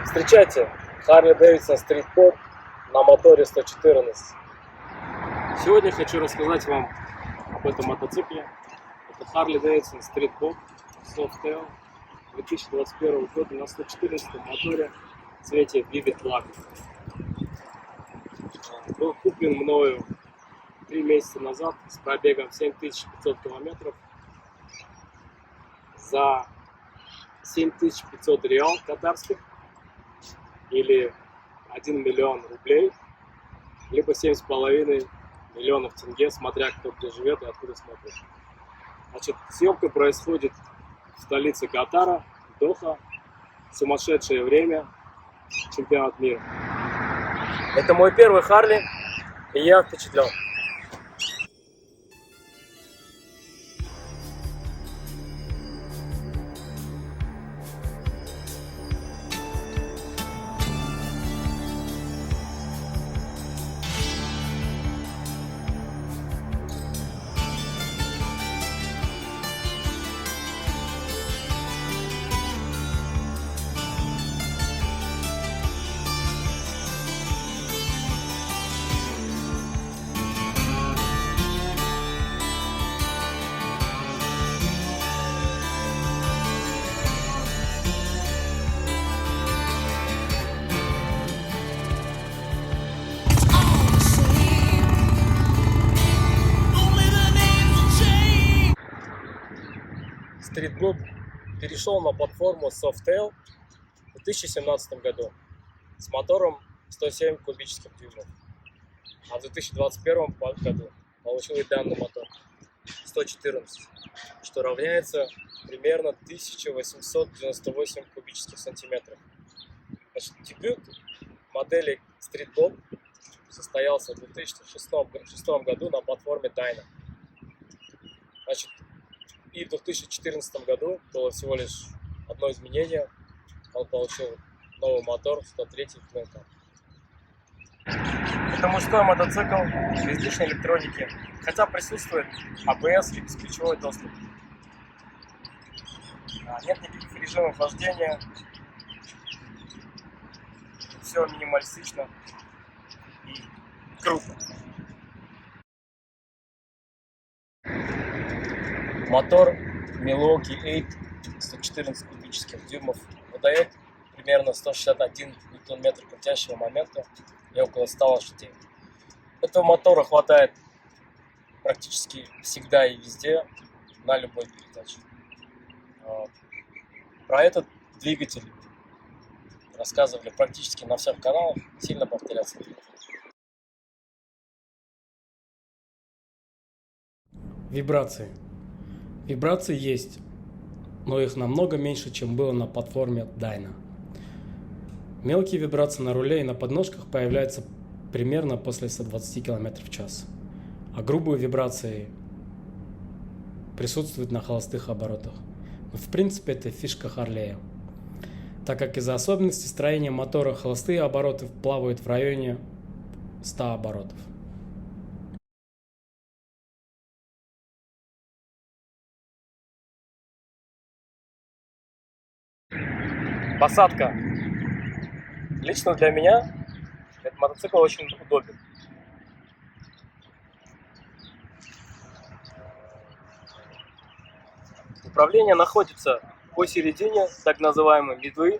Встречайте, Harley Davidson Street Pop на моторе 114. Сегодня хочу рассказать вам об этом мотоцикле. Это Harley Davidson Street Pop Softail 2021 года на 114 моторе в цвете Vivid Black. Был куплен мною 3 месяца назад с пробегом 7500 километров за 7500 реал катарских, или 1 миллион рублей, либо 7,5 миллионов тенге, смотря кто где живет и откуда смотрит. Значит, съемка происходит в столице Катара, Доха, сумасшедшее время, чемпионат мира. Это мой первый Харли, и я впечатлен. Street Pop перешел на платформу Softail в 2017 году с мотором 107 кубических дюймов, а в 2021 году получил и данный мотор 114, что равняется примерно 1898 кубических сантиметров. Значит, дебют модели Street Pop состоялся в 2006 году на платформе Dyna. Значит, и в 2014 году было всего лишь одно изменение. Он получил новый мотор 103 КМК. Это мужской мотоцикл без лишней электроники, хотя присутствует ABS и бесключевой доступ. Нет никаких режимов вождения. Все минималистично и круто. Мотор Milwaukee 8 114 кубических дюймов выдает примерно 161 ньютон-метр крутящего момента и около 100 лошадей. Этого мотора хватает практически всегда и везде, на любой передаче. Про этот двигатель рассказывали практически на всех каналах, сильно повторяться не буду. Вибрации. Вибрации есть, но их намного меньше, чем было на платформе Dyna. Мелкие вибрации на руле и на подножках появляются примерно после 120 км в час, а грубые вибрации присутствуют на холостых оборотах. Но в принципе это фишка Харлея, так как из-за особенностей строения мотора холостые обороты плавают в районе 100 оборотов. Посадка. Лично для меня этот мотоцикл очень удобен. Управление находится посередине, так называемой медвы.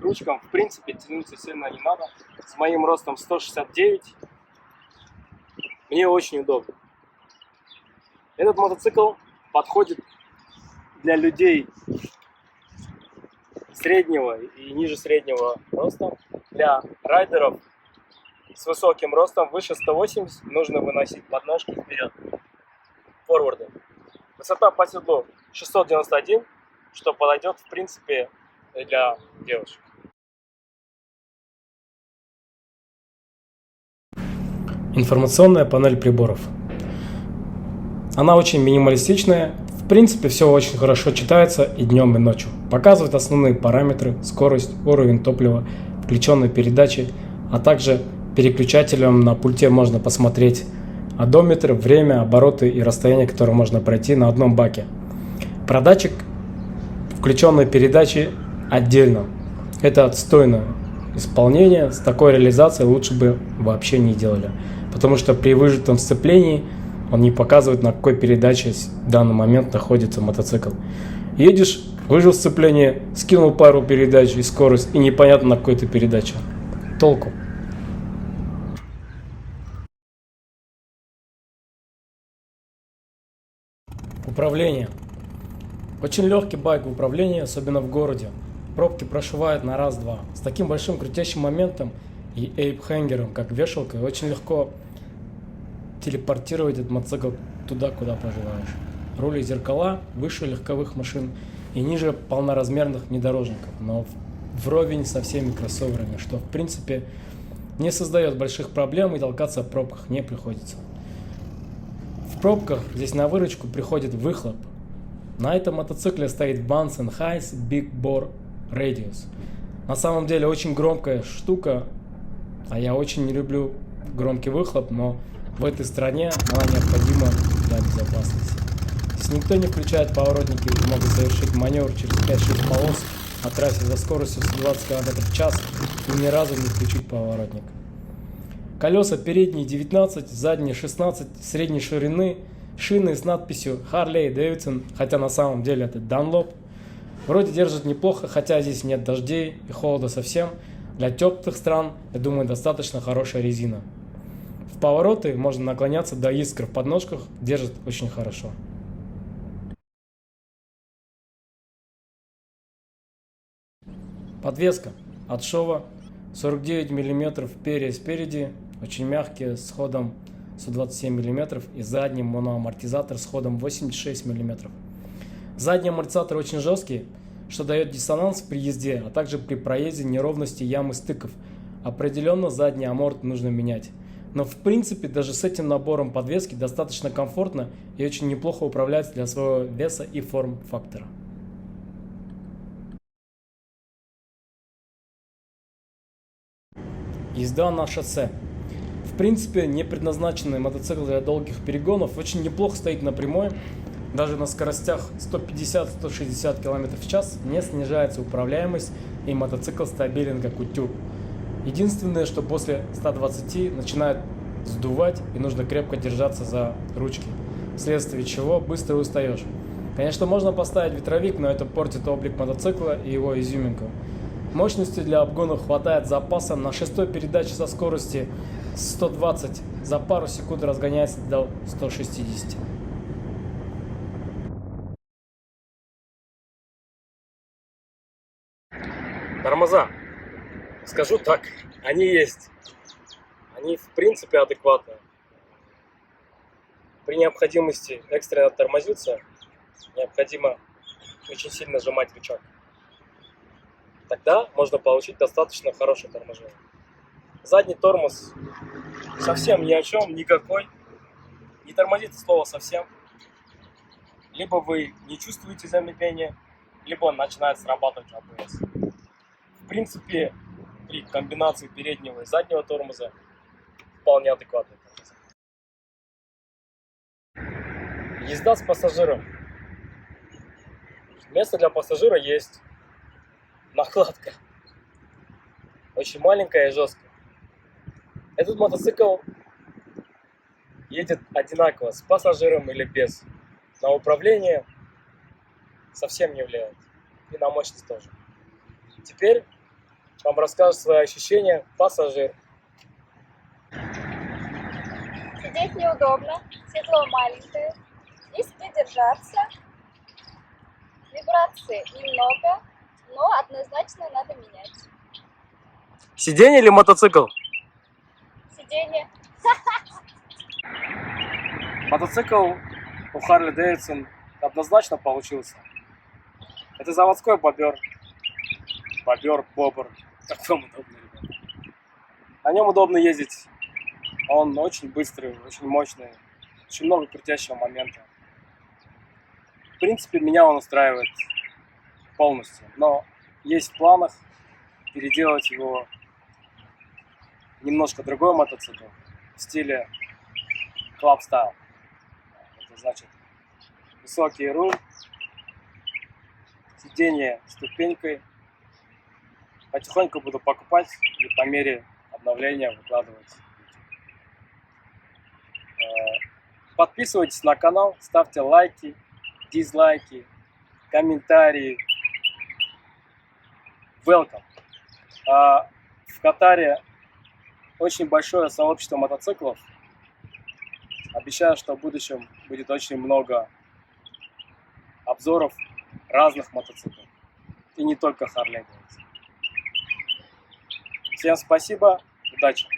Ручкам в принципе тянуться сильно не надо. С моим ростом 169 мне очень удобно. Этот мотоцикл подходит для людей среднего и ниже среднего роста. Для райдеров с высоким ростом выше 180 нужно выносить подножки вперед, форварды. Высота по седлу 691, что подойдет в принципе для девушек. Информационная панель приборов. Она очень минималистичная. В принципе, все очень хорошо читается и днем, и ночью. Показывает основные параметры: скорость, уровень топлива, включенные передачи, а также переключателем на пульте можно посмотреть одометр, время, обороты и расстояние, которое можно пройти на одном баке. Про датчик включенной передачи отдельно. Это отстойное исполнение. С такой реализацией лучше бы вообще не делали. Потому что при выжатом сцеплении он не показывает, на какой передаче в данный момент находится мотоцикл. Едешь, выжил сцепление, скинул пару передач и скорость, и непонятно, на какой ты передаче. Толку. Управление. Очень легкий байк в управлении, особенно в городе. Пробки прошивают на раз-два. С таким большим крутящим моментом и эйп-хэнгером, как вешалка, очень легко телепортировать этот мотоцикл туда, куда пожелаешь. Руль и зеркала выше легковых машин и ниже полноразмерных внедорожников, но вровень со всеми кроссоверами, что в принципе не создает больших проблем и толкаться в пробках не приходится. В пробках здесь на выручку приходит выхлоп. На этом мотоцикле стоит Vance & Hines Big Bore Radius. На самом деле очень громкая штука, а я очень не люблю громкий выхлоп, но в этой стране она необходима для безопасности. Здесь никто не включает поворотники и могут совершить маневр через 5-6 полос на трассе за скоростью 120 км в час и ни разу не включить поворотник. Колеса передние 19, задние 16 средней ширины, шины с надписью Harley Davidson, хотя на самом деле это Dunlop. Вроде держит неплохо, хотя здесь нет дождей и холода совсем. Для теплых стран, я думаю, достаточно хорошая резина. В повороты можно наклоняться до искр в подножках, держит очень хорошо. Подвеска от Showa 49 мм перья спереди, очень мягкие, с ходом 127 мм и задний моноамортизатор с ходом 86 мм. Задний амортизатор очень жесткий, что дает диссонанс при езде, а также при проезде неровности ям и стыков. Определенно задний аморт нужно менять. Но в принципе даже с этим набором подвески достаточно комфортно и очень неплохо управляется для своего веса и форм-фактора. Езда на шоссе. В принципе, не предназначенный мотоцикл для долгих перегонов очень неплохо стоит на прямой. Даже на скоростях 150-160 км в час не снижается управляемость и мотоцикл стабилен как утюг. Единственное, что после 120 начинает сдувать и нужно крепко держаться за ручки, вследствие чего быстро устаешь. Конечно, можно поставить ветровик, но это портит облик мотоцикла и его изюминку. Мощности для обгона хватает с запасом. На шестой передаче со скорости 120 за пару секунд разгоняется до 160. Тормоза. Скажу так, они есть. Они в принципе адекватные. При необходимости экстренно тормозиться, необходимо очень сильно сжимать рычаг. Тогда можно получить достаточно хорошее торможение. Задний тормоз совсем ни о чем, никакой. Не тормозит слово совсем. Либо вы не чувствуете замедления, либо он начинает срабатывать АБС. В принципе, при комбинации переднего и заднего тормоза вполне адекватный тормоз. Езда с пассажиром. Место для пассажира есть. Накладка. Очень маленькая и жесткая. Этот мотоцикл едет одинаково с пассажиром или без. На управление совсем не влияет. И на мощность тоже. Теперь вам расскажет свои ощущения пассажир. Сидеть неудобно, седло маленькое, низко держаться, вибрации немного, но однозначно надо менять. Сиденье или мотоцикл? Сиденье. Мотоцикл у Harley Davidson однозначно получился. Это заводской бобер. Бобр. Как вам удобно, ребята. На нем удобно ездить. Он очень быстрый, очень мощный. Очень много крутящего момента. В принципе, меня он устраивает полностью. Но есть в планах переделать его немножко другой мотоцикл в стиле Club Style. Это значит высокий руль, сиденье с ступенькой. Потихоньку буду покупать и по мере обновления выкладывать. Подписывайтесь на канал, ставьте лайки, дизлайки, комментарии. Welcome. В Катаре очень большое сообщество мотоциклов. Обещаю, что в будущем будет очень много обзоров разных мотоциклов. И не только Harley Davidson. Всем спасибо, удачи!